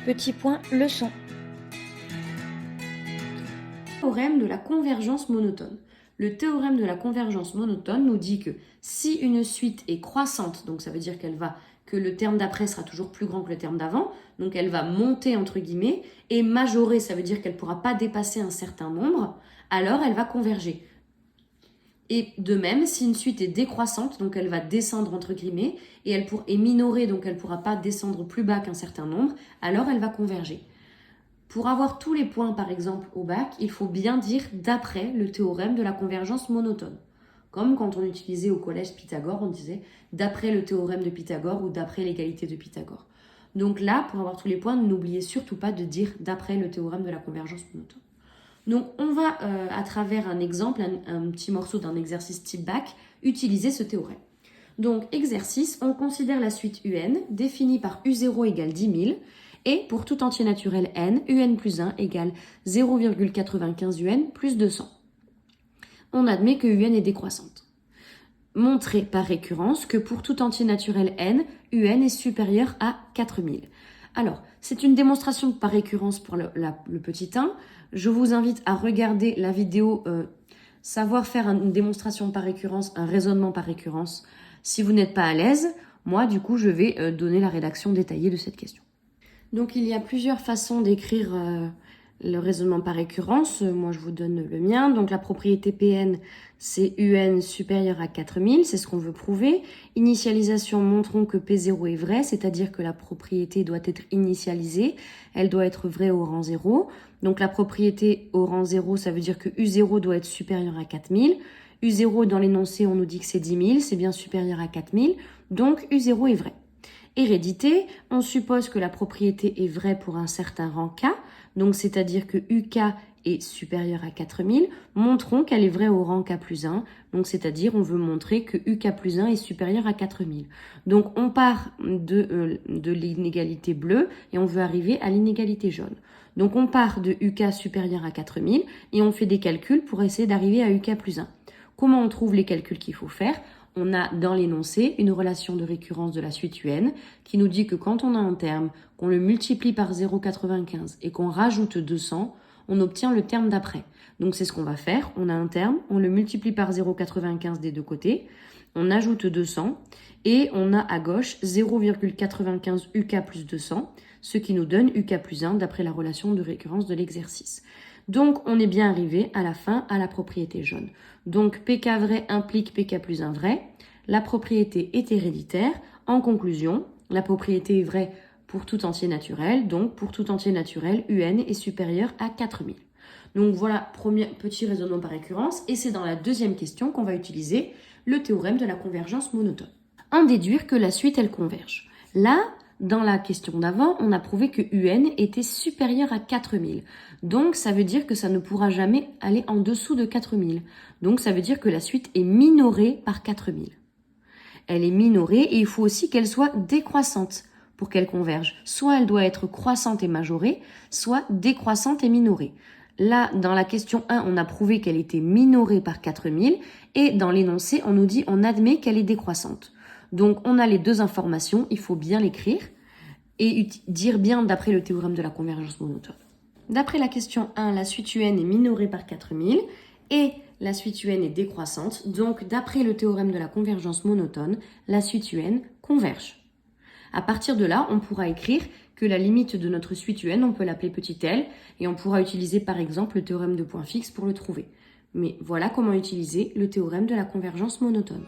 Petit point leçon. Théorème de la convergence monotone. Le théorème de la convergence monotone nous dit que si une suite est croissante, donc ça veut dire que le terme d'après sera toujours plus grand que le terme d'avant, donc elle va monter entre guillemets, et majorer, ça veut dire qu'elle ne pourra pas dépasser un certain nombre, alors elle va converger. Et de même, si une suite est décroissante, donc elle va descendre entre guillemets, et minorer, donc elle ne pourra pas descendre plus bas qu'un certain nombre, alors elle va converger. Pour avoir tous les points, par exemple, au bac, il faut bien dire d'après le théorème de la convergence monotone. Comme quand on utilisait au collège Pythagore, on disait d'après le théorème de Pythagore ou d'après l'égalité de Pythagore. Donc là, pour avoir tous les points, n'oubliez surtout pas de dire d'après le théorème de la convergence monotone. Donc on va, à travers un exemple, un petit morceau d'un exercice type bac, utiliser ce théorème. Donc exercice, on considère la suite UN définie par U0 égale 10 000 et pour tout entier naturel n, UN plus 1 égale 0,95 UN plus 200. On admet que UN est décroissante. Montrer par récurrence que pour tout entier naturel n, UN est supérieur à 4000. Alors, c'est une démonstration par récurrence pour le petit 1. Je vous invite à regarder la vidéo savoir faire une démonstration par récurrence, un raisonnement par récurrence. Si vous n'êtes pas à l'aise, moi, du coup, je vais donner la rédaction détaillée de cette question. Donc, il y a plusieurs façons d'écrire le raisonnement par récurrence. Moi, je vous donne le mien. Donc, la propriété Pn, c'est UN supérieur à 4000. C'est ce qu'on veut prouver. Initialisation, montrons que P0 est vrai, c'est-à-dire que la propriété doit être initialisée. Elle doit être vraie au rang 0. Donc, la propriété au rang 0, ça veut dire que U0 doit être supérieur à 4000. U0, dans l'énoncé, on nous dit que c'est 10 000. C'est bien supérieur à 4000. Donc, U0 est vrai. Hérédité, on suppose que la propriété est vraie pour un certain rang K, donc c'est-à-dire que UK est supérieur à 4000, montrons qu'elle est vraie au rang K plus 1, donc c'est-à-dire on veut montrer que UK plus 1 est supérieur à 4000. Donc on part de l'inégalité bleue et on veut arriver à l'inégalité jaune. Donc on part de UK supérieur à 4000 et on fait des calculs pour essayer d'arriver à UK plus 1. Comment on trouve les calculs qu'il faut faire ? On a dans l'énoncé une relation de récurrence de la suite UN qui nous dit que quand on a un terme, qu'on le multiplie par 0,95 et qu'on rajoute 200, on obtient le terme d'après. Donc c'est ce qu'on va faire. On a un terme, on le multiplie par 0,95 des deux côtés, on ajoute 200 et on a à gauche 0,95 UK plus 200, ce qui nous donne UK plus 1 d'après la relation de récurrence de l'exercice. Donc, on est bien arrivé à la fin à la propriété jaune. Donc, PK vrai implique PK plus 1 vrai. La propriété est héréditaire. En conclusion, la propriété est vraie pour tout entier naturel. Donc, pour tout entier naturel, UN est supérieur à 4000. Donc, voilà, premier petit raisonnement par récurrence. Et c'est dans la deuxième question qu'on va utiliser le théorème de la convergence monotone. En déduire que la suite, elle converge. Là, dans la question d'avant, on a prouvé que UN était supérieur à 4000. Donc, ça veut dire que ça ne pourra jamais aller en dessous de 4000. Donc, ça veut dire que la suite est minorée par 4000. Elle est minorée et il faut aussi qu'elle soit décroissante pour qu'elle converge. Soit elle doit être croissante et majorée, soit décroissante et minorée. Là, dans la question 1, on a prouvé qu'elle était minorée par 4000 et dans l'énoncé, on nous dit on admet qu'elle est décroissante. Donc, on a les deux informations, il faut bien l'écrire et dire bien d'après le théorème de la convergence monotone. D'après la question 1, la suite UN est minorée par 4000 et la suite UN est décroissante. Donc, d'après le théorème de la convergence monotone, la suite UN converge. À partir de là, on pourra écrire que la limite de notre suite UN, on peut l'appeler petit l et on pourra utiliser par exemple le théorème de point fixe pour le trouver. Mais voilà comment utiliser le théorème de la convergence monotone.